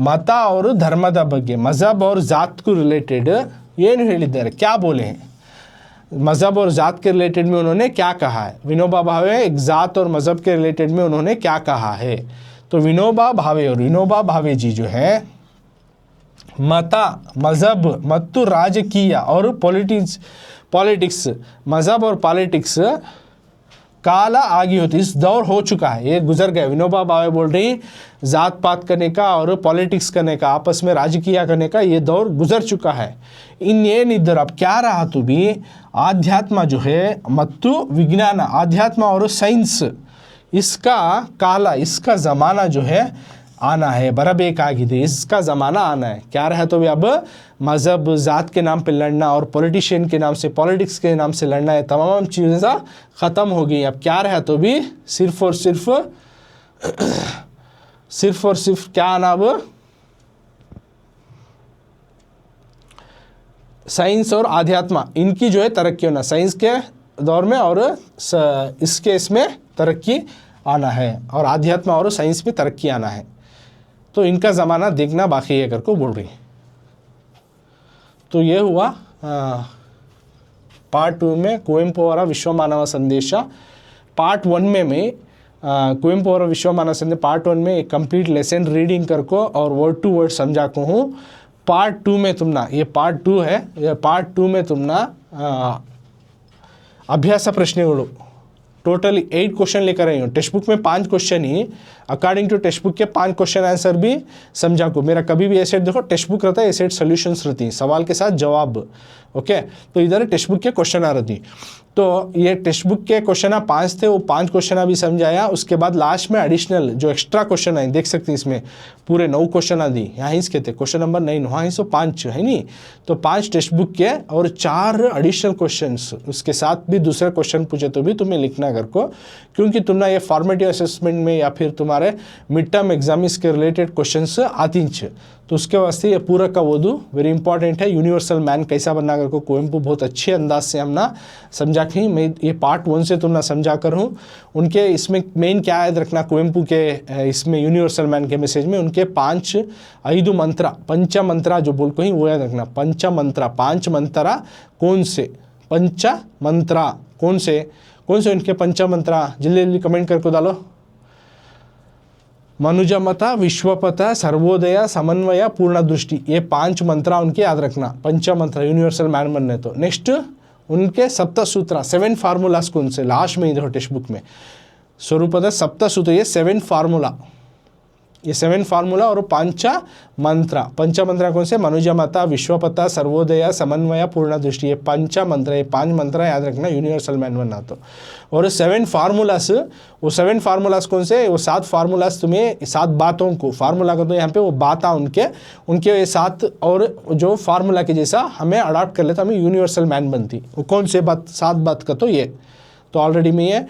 मत और धर्मದ ಬಗ್ಗೆ, मज़हब और ज़ात को रिलेटेड ಏನು ಹೇಳಿದ್ದಾರೆ, क्या बोले हैं? मज़हब और ज़ात के रिलेटेड में उन्होंने क्या कहा है? विनोबा भावे एक ज़ात और मज़हब के रिलेटेड में उन्होंने क्या कहा है? तो विनोबा भावे जी जो है मत, मज़हब ಮತ್ತು ರಾಜಕೀಯ और पॉलिटिक्स, मज़हब और पॉलिटिक्स काला आगी होती, इस दौर हो चुका है, ये गुजर गया. विनोबा भावे बोल रही ज़ात पात करने का और पॉलिटिक्स करने का, आपस में राजकीय करने का ये दौर गुजर चुका है. ಇನ್ನೇನಿದ್ದರೂ अब क्या रहा तो भी आध्यात्म जो है ಮತ್ತು विज्ञान, आध्यात्म और साइंस, इसका काला, इसका ज़माना जो है आना है, बरबेकागिदे, इसका ज़माना आना है. क्या रहा तो भी अब मज़हब ज़ात के नाम पे लड़ना और पॉलिटिशियन के नाम से, पॉलिटिक्स के नाम से लड़ना है, तमाम चीज़ें ख़त्म हो गई. अब क्या रहा तो भी सिर्फ और सिर्फ क्या आना, अब साइंस और आध्यात्म इनकी जो है तरक्की होना, साइंस के दौर में और इसके इसमें तरक्की आना है, और आध्यात्म और साइंस में तरक्की आना है. तो इनका ज़माना देखना बाकी है करके बोल रही. तो ये हुआ पार्ट 2 में कुवेंपु ಅವರ विश्वमानव संदेश. पार्ट 1 में कुवेंपु ಅವರ विश्वमानव संदेश पार्ट 1 में एक कंप्लीट लेसन रीडिंग करको और वर्ड टू वर्ड समझा को हूँ. पार्ट 2 में तुमना, ये पार्ट 2 है, ये पार्ट 2 में तुमना अभ्यास प्रश्नಗಳು टोटली 8 क्वेश्चन लेकर आई हूँ. टेक्स्ट बुक में 5 क्वेश्चन ही, अकॉर्डिंग टू टेक्स्ट बुक के 5 क्वेश्चन आंसर भी समझा को. मेरा कभी भी एसेट देखो, टेक्स्ट बुक रहता है, एसेट सॉल्यूशंस रहती हैं, सवाल के साथ जवाब. ओके, तो इधर टेक्स्ट बुक के क्वेश्चन आ रहती. तो ये टेक्स्ट बुक के क्वेश्चन 5 थे, वो 5 क्वेश्चन अभी समझाया. उसके बाद लास्ट में एडिशनल जो एक्स्ट्रा क्वेश्चन आए, देख सकते हैं इसमें पूरे 9 क्वेश्चन आ दी. यहाँ ही इसके थे क्वेश्चन नंबर 9, वहाँ ही 5 है नहीं. तो 5 टेक्स्ट बुक के और 4 एडिशनल क्वेश्चन, उसके साथ भी दूसरे क्वेश्चन पूछे तो भी तुम्हें लिखना घर को, क्योंकि तुमने ये फॉर्मेटिव असेसमेंट में या फिर तुम्हारा बारे मिड टर्म एग्जाम इसके रिलेटेड क्वेश्चंस आती हैं। तो उसके वास्ते ये पूरा का वोदू वेरी इंपॉर्टेंट है। यूनिवर्सल मैन कैसा बनना कर को कुवेंपू बहुत अच्छे अंदाज से हम ना समझा कि मैं ये पार्ट 1 से तुम ना समझा कर हूँ। उनके इसमें मेन क्या याद रखना कुवेंपू के इसमें यूनिवर्सल मैन के मैसेज में उनके 5 मंत्रा पंच मंत्रा जो बोल को ही वो याद रखना। पंच मंत्रा 5 मंत्रा कौन से, पंच मंत्रा कौन से उनके पंच मंत्रा जल्दी जल्दी कमेंट करके डालो। मनुजमता, विश्वपता, सर्वोदय, समन्वय, पूर्ण दृष्टि, ये 5 मंत्रा उनके याद रखना। पंच मंत्र यूनिवर्सल मैन बनने। तो नेक्स्ट उनके सप्त सूत्र 7 फार्मूलाज कौन से, लास्ट में इधर टेक्स्ट बुक में स्वरूपद सप्त सूत्र, ये 7 फार्मूला, ये 7 फार्मूला और 5 मंत्र। पंच मंत्र कौन से, मनुजमता, विश्वपता, सर्वोदय, समन्वय, पूर्ण दृष्टि, ये 5 मंत्र, ये 5 मंत्र याद रखना यूनिवर्सल मैन बनना। तो और 7 फार्मूलास, वो 7 फार्मूलास कौन से, वो 7 फार्मूलास तुम्हें 7 बातों को फार्मूला का तो यहाँ पे वो बात उनके ये 7 और जो फार्मूला के जैसा हमें अडॉप्ट कर लेता, हमें यूनिवर्सल मैन बनती। वो कौन से बात, 7 बात का तो ये तो ऑलरेडी मैं ये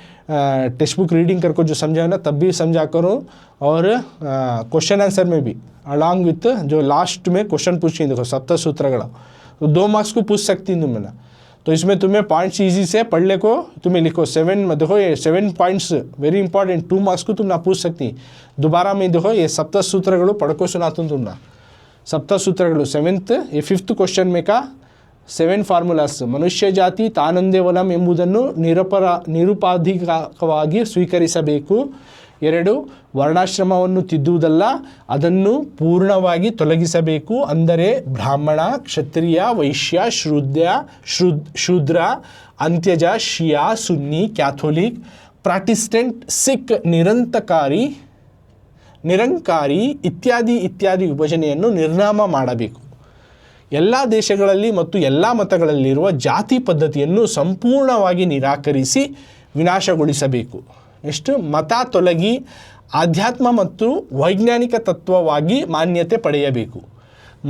टेक्स्ट बुक रीडिंग करके जो समझा है ना तब भी समझा करूँ और क्वेश्चन आंसर में भी अलॉन्ग विथ जो लास्ट में क्वेश्चन पूछी देखो सप्त सूत्रगण तो 2 मार्क्स को पूछ सकती हूँ तुम्हें ना। तो इसमें तुम्हें पॉइंट्स इजी से पढ़ ले को तुम्हें लिखो 7 में देखो ये 7 पॉइंट्स वेरी इंपॉर्टेंट 2 मार्क्स को तुम ना पूछ सकती। दोबारा मैं देखो ये सप्त सूत्रगण पढ़ को सुनाता हूँ तुम ना। सप्त सूत्रगण 7th ये 5th ಕ್ವೆಶ್ಚನ್ में का 7 ಫಾರ್ಮುಲಾಸ್ ಮನುಷ್ಯ ಜಾತಿ ತಾನೊಂದೇ ಒಲಂ ಎಂಬುದನ್ನು ನಿರುಪಾಧಿಕವಾಗಿ ಸ್ವೀಕರಿಸಬೇಕು. 2 ವರ್ಣಾಶ್ರಮವನ್ನು ತಿದ್ದುವುದಲ್ಲ ಅದನ್ನು ಪೂರ್ಣವಾಗಿ ತೊಲಗಿಸಬೇಕು. ಅಂದರೆ ಬ್ರಾಹ್ಮಣ ಕ್ಷತ್ರಿಯ ವೈಶ್ಯ ಶೂದ್ರ ಅಂತ್ಯಜ ಶಿಯಾ ಸುನ್ನಿ ಕ್ಯಾಥೋಲಿಕ್ ಪ್ರಾಟೆಸ್ಟೆಂಟ್ ಸಿಖ್ ನಿರಂಕಾರಿ ಇತ್ಯಾದಿ ವಿಭಜನೆಯನ್ನು ನಿರ್ನಾಮ ಮಾಡಬೇಕು. ಎಲ್ಲ ದೇಶಗಳಲ್ಲಿ ಮತ್ತು ಎಲ್ಲ ಮತಗಳಲ್ಲಿರುವ ಜಾತಿ ಪದ್ಧತಿಯನ್ನು ಸಂಪೂರ್ಣವಾಗಿ ನಿರಾಕರಿಸಿ ವಿನಾಶಗೊಳಿಸಬೇಕು. ನೆಕ್ಸ್ಟ್ ಮತ ತೊಲಗಿ ಆಧ್ಯಾತ್ಮ ಮತ್ತು ವೈಜ್ಞಾನಿಕ ತತ್ವವಾಗಿ ಮಾನ್ಯತೆ ಪಡೆಯಬೇಕು.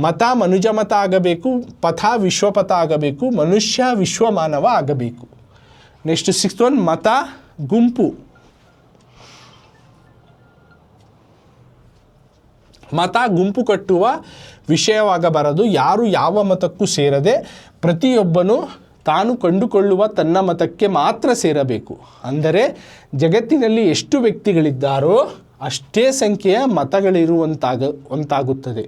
ಮತ ಮನುಜ ಮತ ಆಗಬೇಕು, ಪಥ ವಿಶ್ವಪಥ ಆಗಬೇಕು, ಮನುಷ್ಯ ವಿಶ್ವಮಾನವ ಆಗಬೇಕು. ನೆಕ್ಸ್ಟ್ 6th one ಮತ ಗುಂಪು. ಮತ ಗುಂಪು ಕಟ್ಟುವ ವಿಷಯವಾಗಬಾರದು. ಯಾರು ಯಾವ ಮತಕ್ಕೂ ಸೇರದೆ ಪ್ರತಿಯೊಬ್ಬನು ತಾನು ಕಂಡುಕೊಳ್ಳುವ ತನ್ನ ಮತಕ್ಕೆ ಮಾತ್ರ ಸೇರಬೇಕು. ಅಂದರೆ ಜಗತ್ತಿನಲ್ಲಿ ಎಷ್ಟು ವ್ಯಕ್ತಿಗಳಿದ್ದಾರೋ ಅಷ್ಟೇ ಸಂಖ್ಯೆಯ ಮತಗಳಿರುವಂತಾಗುತ್ತದೆ.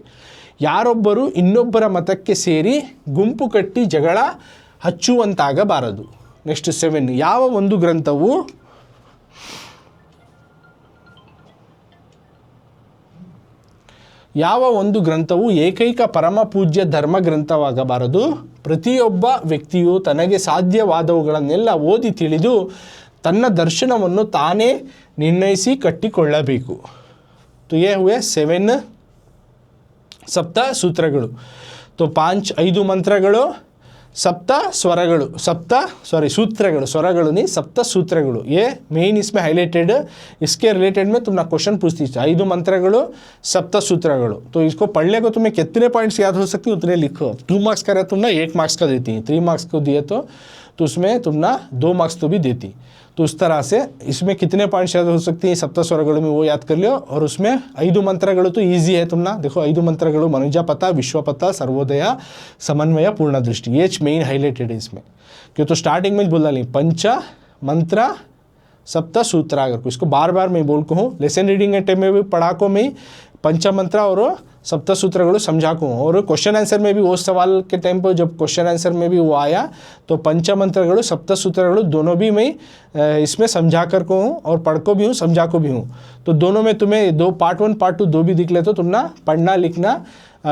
ಯಾರೊಬ್ಬರು ಇನ್ನೊಬ್ಬರ ಮತಕ್ಕೆ ಸೇರಿ ಗುಂಪು ಕಟ್ಟಿ ಜಗಳ ಹಚ್ಚುವಂತಾಗಬಾರದು. ನೆಕ್ಸ್ಟ್ 7 ಯಾವ ಒಂದು ಗ್ರಂಥವು ಏಕೈಕ ಪರಮ ಪೂಜ್ಯ ಧರ್ಮ ಗ್ರಂಥವಾಗಬಾರದು. ಪ್ರತಿಯೊಬ್ಬ ವ್ಯಕ್ತಿಯು ತನಗೆ ಸಾಧ್ಯವಾದವುಗಳನ್ನೆಲ್ಲ ಓದಿ ತಿಳಿದು ತನ್ನ ದರ್ಶನವನ್ನು ತಾನೇ ನಿರ್ಣಯಿಸಿ ಕಟ್ಟಿಕೊಳ್ಳಬೇಕು. तो ये हुए 7 ಸಪ್ತ ಸೂತ್ರಗಳು. तो 5 ಮಂತ್ರಗಳು, सप्त स्वरಗಳು, सूत्रಗಳು, स्वरಗಳು नहीं सप्त सूत्रಗಳು. ये मेन इसमें हाईलाइटेड, इसके रिलेटेड में तुम ना क्वेश्चन पूछती है 5 मंत्रಗಳು, सप्त सूत्रಗಳು. तो इसको पढ़ने को तुम्हें कितने पॉइंट्स याद हो सकती उतने लिखो. 2 मार्क्स का रहे तुम ना 1 मार्क्स का देती हैं, 3 मार्क्स को दिए तो उसमें तुम ना 2 मार्क्स तो भी देती. तो उस तरह से इसमें कितने पॉइंट्स याद हो सकती हैं सप्त स्वरಗಳು में वो याद कर लियो. और उसमें 5 मंत्रಗಳು तो ईजी है. तुम ना देखो 5 मंत्रಗಳು मनुजपथ, विश्वपथ, सर्वोदय, समन्वय, पूर्ण दृष्टि, ये मेन हाईलाइटेड है इसमें. क्यों तो स्टार्टिंग में बोला नहीं पंच मंत्र सप्त सूत्र अगर इसको बार बार मैं बोल को हूँ. लेसन रीडिंग टाइम में भी पढ़ा को मैं पंच मंत्र और सप्त सूत्रಗಳು समझा को. और क्वेश्चन आंसर में भी वो सवाल के टाइम पर जब क्वेश्चन आंसर में भी वो आया तो पंच मंत्रಗಳು सप्त सूत्रಗಳು दोनों भी मैं इसमें समझा कर को हूँ और पढ़ को भी हूँ, समझा को भी हूँ. तो दोनों में तुम्हें 2 पार्ट 1 पार्ट 2 2 भी दिख ले तो तुम ना पढ़ना लिखना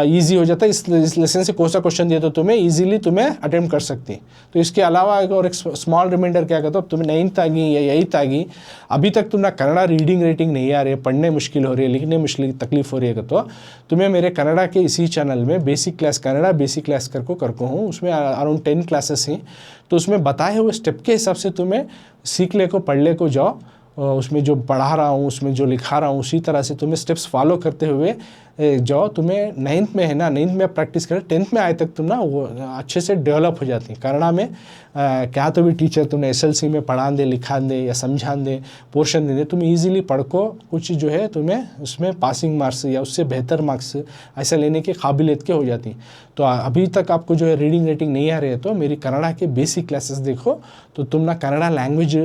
ईजी हो जाता है. इस लेसन से कौन सा क्वेश्चन दिया तो तुम्हें ईजिली तुम्हें अटेम्प्ट कर सकती. तो इसके अलावा और एक स्मॉल रिमाइंडर क्या कहता हो, तुम्हें 9th आ गई या 8th आ गई, अभी तक तुम ना कन्नड़ा रीडिंग रेटिंग नहीं आ रही है, पढ़ने मुश्किल हो रही है, लिखने मुश्किल तकलीफ हो रही है, तो तुम्हें मेरे कन्नड़ा के इसी चैनल में basic class Kannada basic class करको हूँ. उसमें अराउंड 10 क्लासेस हैं. तो उसमें बताए हुए स्टेप के हिसाब से तुम्हें सीख ले को पढ़ ले को जाओ. उसमें जो पढ़ा रहा हूँ उसमें जो लिखा रहा हूँ उसी तरह से तुम्हें स्टेप्स फॉलो करते हुए जो तुम्हें 9th में है ना, 9th में प्रैक्टिस करें, 10th में आए तक तुम ना वो अच्छे से डेवलप हो जाती है। कन्नड़ा में क्या तो भी टीचर तुम्हें SLC में पढ़ा दे, लिखा दे या समझा दे, पोर्शन दे दे, तुम इजीली पढ़ को कुछ जो है तुम्हें उसमें पासिंग मार्क्स या उससे बेहतर मार्क्स ऐसा लेने की काबिलियत के हो जाती। तो अभी तक आपको जो है रीडिंग रेटिंग नहीं आ रही है तो मेरी कन्नड़ा के बेसिक क्लासेस देखो, तो तुम ना Kannada language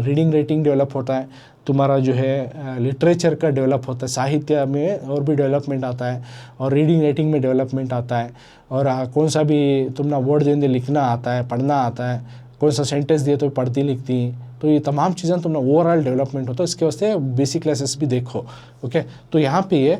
reading rating develop होता है, तुम्हारा जो है लिटरेचर का डेवलप होता है, साहित्य में और भी डेवलपमेंट आता है, और रीडिंग रेटिंग में डेवलपमेंट आता है, और कौन सा भी तुम ना वर्ड देंगे लिखना आता है, पढ़ना आता है, कौन सा सेंटेंस दिए तो पढ़ती लिखती, तो ये तमाम चीज़ें तुम ना ओवरऑल डेवलपमेंट होता है। इसके वास्ते बेसिक क्लासेस भी देखो। ओके, तो यहाँ पे ये